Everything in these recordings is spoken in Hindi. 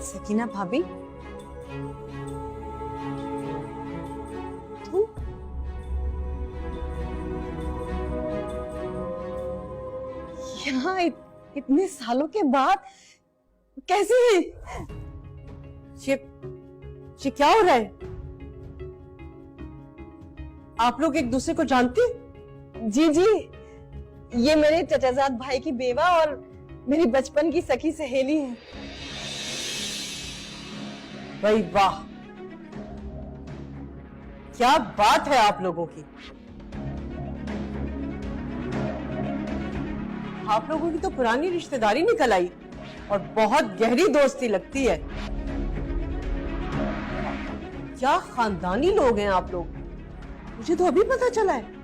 सकीना भाभी, तुम यहाँ इतने सालों के बाद कैसे? ये क्या हो रहा है? आप लोग एक दूसरे को जानते? जी जी, ये मेरे चचाजाद भाई की बेवा और मेरी बचपन की सखी सहेली है। भाई वाह, क्या बात है आप लोगों की। आप लोगों की तो पुरानी रिश्तेदारी निकल आई और बहुत गहरी दोस्ती लगती है। क्या खानदानी लोग हैं आप लोग, मुझे तो अभी पता चला है।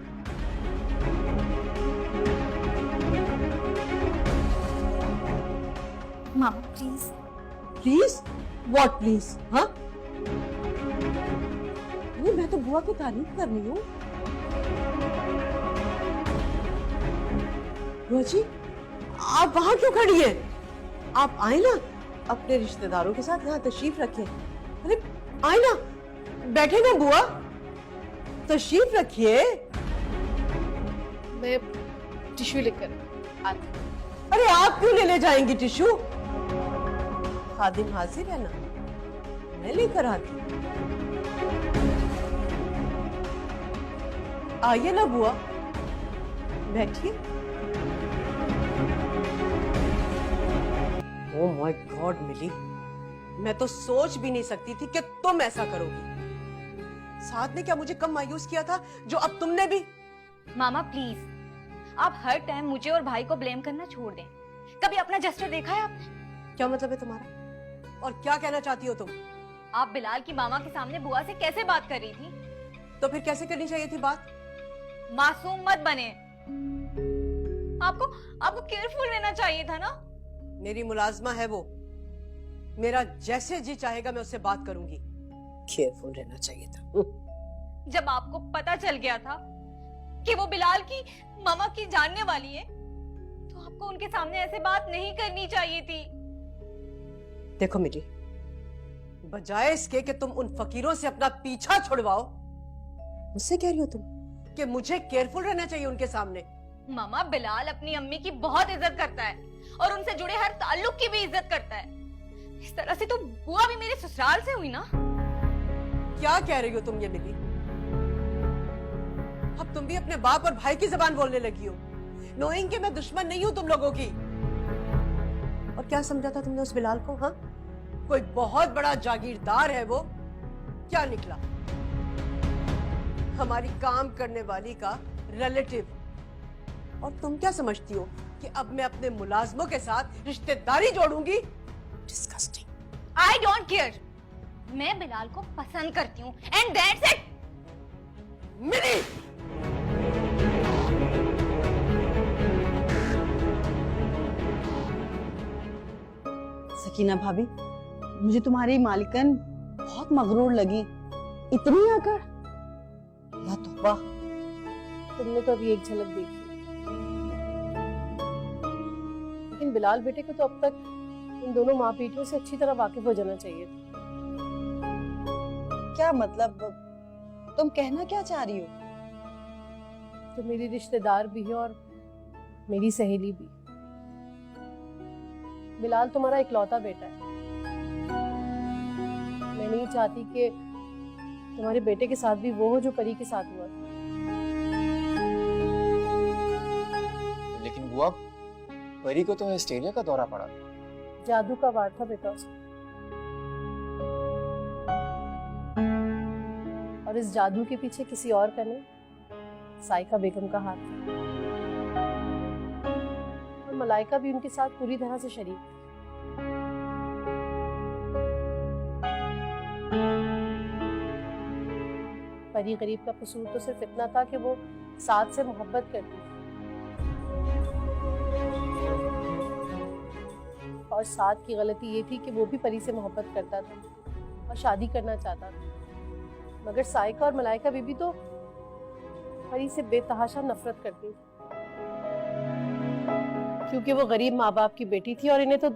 मामा प्लीज। प्लीज? What please? हाँ, नहीं, मैं तो बुआ की तारीफ कर रही हूँ। बुआ जी, आप वहां क्यों खड़ी है? आप आए ना, अपने रिश्तेदारों के साथ यहाँ तशरीफ रखें। अरे आए ना, बैठे ना बुआ, तशरीफ रखिए। मैं टिश्यू लेकर आती। अरे आप क्यों ले जाएंगी टिश्यू? खादिम हाजिर है ना, मैं लेकर आती। आइए ना बुआ, बैठिए। ओह माय गॉड मिली, मैं तो सोच भी नहीं सकती थी कि तुम ऐसा करोगी। साथ ने क्या मुझे कम मायूस किया था जो अब तुमने भी? मामा प्लीज, आप हर टाइम मुझे और भाई को ब्लेम करना छोड़ दें। कभी अपना जस्टर देखा है आपने? क्या मतलब है तुम्हारा, और क्या कहना चाहती हो तुम? आप बिलाल की मामा के सामने बुआ से कैसे बात कर रही थी? तो फिर कैसे करनी चाहिए थी बात? मासूम मत बने। आपको केयरफुल रहना चाहिए था ना। मेरी मुलाजमा है वो, मेरा जैसे जी चाहेगा मैं उससे बात करूंगी। केयरफुल रहना चाहिए था। जब आपको पता चल गया था कि वो बिलाल की मामा की जानने वाली है, तो आपको उनके सामने ऐसे बात नहीं करनी चाहिए थी। देखो मिली, बजाय इसके कि तुम उन फकीरों से अपना पीछा छुड़वाओ, मुझसे कह रही हो तुम कि मुझे केयरफुल रहना चाहिए उनके सामने। मामा, बिलाल अपनी अम्मी की बहुत इज्जत करता है और उनसे जुड़े हर ताल्लुक की भी इज्जत करता है। इस तरह से तो बुआ भी मेरे ससुराल से हुई ना। क्या कह रही हो तुम ये मिली? अब तुम भी अपने बाप और भाई की जबान बोलने लगी हो, नोइंग कि मैं दुश्मन नहीं हूं तुम लोगों की। और क्या समझा था तुमने उस बिलाल को? हाँ, कोई बहुत बड़ा जागीरदार है वो। क्या निकला? हमारी काम करने वाली का रिलेटिव। और तुम क्या समझती हो कि अब मैं अपने मुलाजमों के साथ रिश्तेदारी जोड़ूंगी? डिस्गस्टिंग। I don't care. मैं बिलाल को पसंद करती हूँ एंड दैट्स इट। मिली, सकीना भाभी, मुझे तुम्हारी मालिकन बहुत मगरूर लगी। इतनी आकर, या तौबा। तुमने तो अभी एक झलक देखी, लेकिन बिलाल बेटे को तो अब तक इन दोनों माँ बेटियों से अच्छी तरह वाकिफ हो जाना चाहिए था। क्या मतलब, तुम कहना क्या चाह रही हो? तो मेरी रिश्तेदार भी है और मेरी सहेली भी। बिलाल तुम्हारा इकलौता बेटा है। मैं नहीं चाहती कि तुम्हारे बेटे के साथ भी वो हो जो परी के साथ हुआ। लेकिन बुआ, परी को तो ऑस्ट्रेलिया का दौरा पड़ा। जादू का वार था बेटा उसमें, और इस जादू के पीछे किसी और का नहीं, साइका बेगम का हाथ था। और मलाइका भी उनके साथ पूरी तरह से शरीक थी। परी गरीब का कसूर तो सिर्फ इतना था कि वो साथ से मोहब्बत करती थी, और साथ की गलती ये थी कि वो भी परी से मोहब्बत करता था और शादी करना चाहता था। मगर साइका और मलाइका बीबी तो परी से बेतहाशा नफरत करती थी। क्योंकि वो गरीब माँ बाप की बेटी थी और इन्हें तो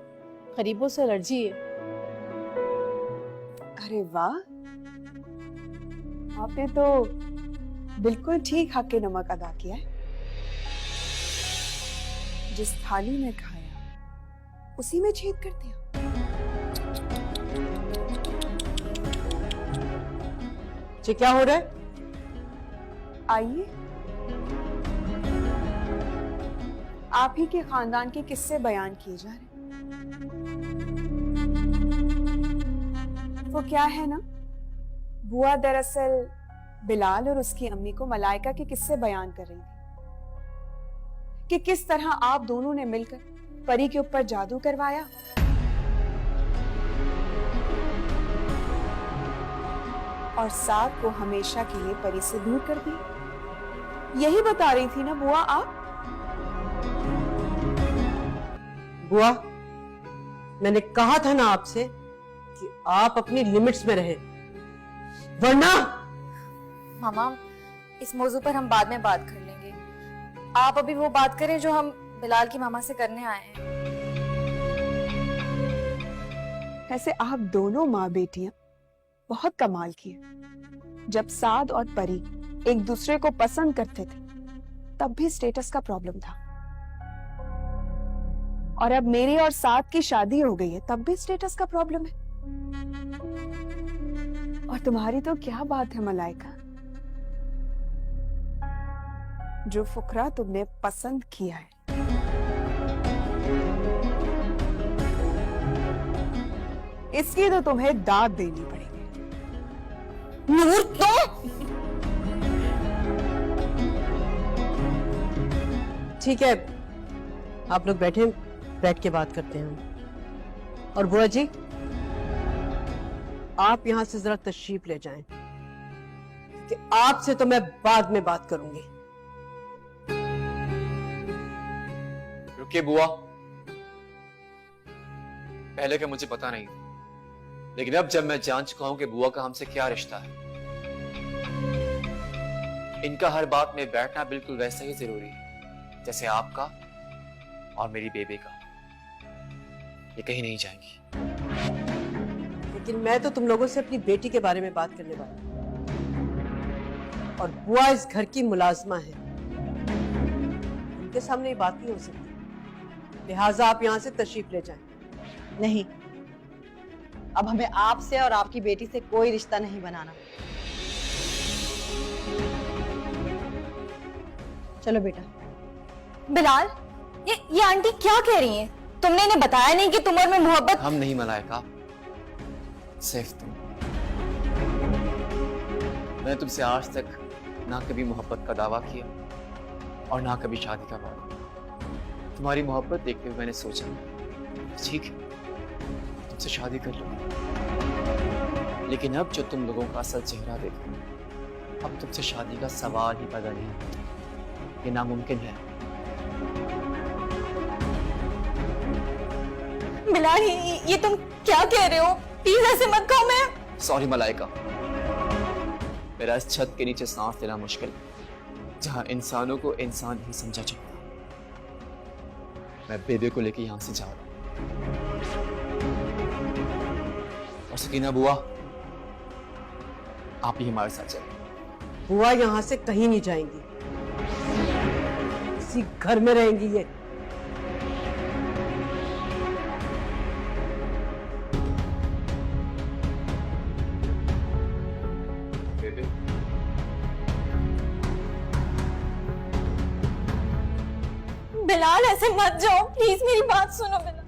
गरीबों से एलर्जी है। अरे वाह, आपने तो बिल्कुल ठीक हक के नमक अदा किया है। जिस थाली में खाया उसी में छेद कर दिया। ये क्या हो रहा है? आइए, आप ही के खानदान के किस्से बयान किए जा रहे हैं। वो क्या है ना, बुआ दरअसल बिलाल और उसकी अम्मी को मलाइका के किस्से बयान कर रही थी कि किस तरह आप दोनों ने मिलकर परी के ऊपर जादू करवाया और साथ को हमेशा के लिए परी से दूर कर दिया। यही बता रही थी ना बुआ आप? बुआ, मैंने कहा था ना आपसे कि आप अपनी लिमिट्स में रहें, वरना मामा, इस मौजू पर हम बाद में बात कर लेंगे। आप अभी वो बात करें जो हम बिलाल की मामा से करने आए हैं। वैसे आप दोनों माँ बेटियां बहुत कमाल की है। जब साद और परी एक दूसरे को पसंद करते थे तब भी स्टेटस का प्रॉब्लम था, और अब मेरी और साद की शादी हो गई है तब भी स्टेटस का प्रॉब्लम है। और तुम्हारी तो क्या बात है मलाइका, जो फुकरा तुमने पसंद किया है इसकी तो तुम्हें दाद देनी पड़ेगी। नूर, तो ठीक है, आप लोग बैठ के बात करते हैं। और बुआ जी, आप यहां से जरा तशरीफ ले जाएं कि आपसे तो मैं बाद में बात करूंगी। रुकिए बुआ, पहले का मुझे पता नहीं था, लेकिन अब जब मैं जान चुका हूं कि बुआ का हमसे क्या रिश्ता है, इनका हर बात में बैठना बिल्कुल वैसा ही जरूरी है जैसे आपका और मेरी बेबे का। ये कहीं नहीं जाएंगी। लेकिन मैं तो तुम लोगों से अपनी बेटी के बारे में बात करने वाला हूं, और बुआ इस घर की मुलाजमा है, उनके सामने ये बात नहीं हो सकती, लिहाजा आप यहां से तशरीफ ले जाएं। नहीं, अब हमें आपसे और आपकी बेटी से कोई रिश्ता नहीं बनाना। चलो बेटा। बिलाल, ये आंटी क्या कह रही हैं? तुमने इन्हें बताया नहीं कि तुम और मैं मोहब्बत? हम नहीं मलाइका, सिर्फ तुम। मैंने तुमसे आज तक ना कभी मोहब्बत का दावा किया और ना कभी शादी का वादा। तुम्हारी मोहब्बत देखते हुए मैंने सोचा ठीक है, तुमसे शादी कर लूंगा। लेकिन अब जो तुम लोगों का असल चेहरा देखूं, अब तुमसे शादी का सवाल ही पैदा नहीं होता। ये नामुमकिन है। बिलाल, ये तुम क्या कह रहे हो? प्लीज ऐसे मत कहो। मैं सॉरी मलाइका, मेरा इस छत के नीचे सांस लेना मुश्किल है, जहां इंसानों को इंसान ही समझा जाता। मैं बेबे को लेके यहां से जा रहा हूं। और सकीना बुआ, आप ही हमारे साथ चलें। बुआ यहां से कहीं नहीं जाएंगी, इसी घर में रहेंगी ये। बेबे, बिलाल, ऐसे मत जाओ प्लीज, मेरी बात सुनो बिलाल।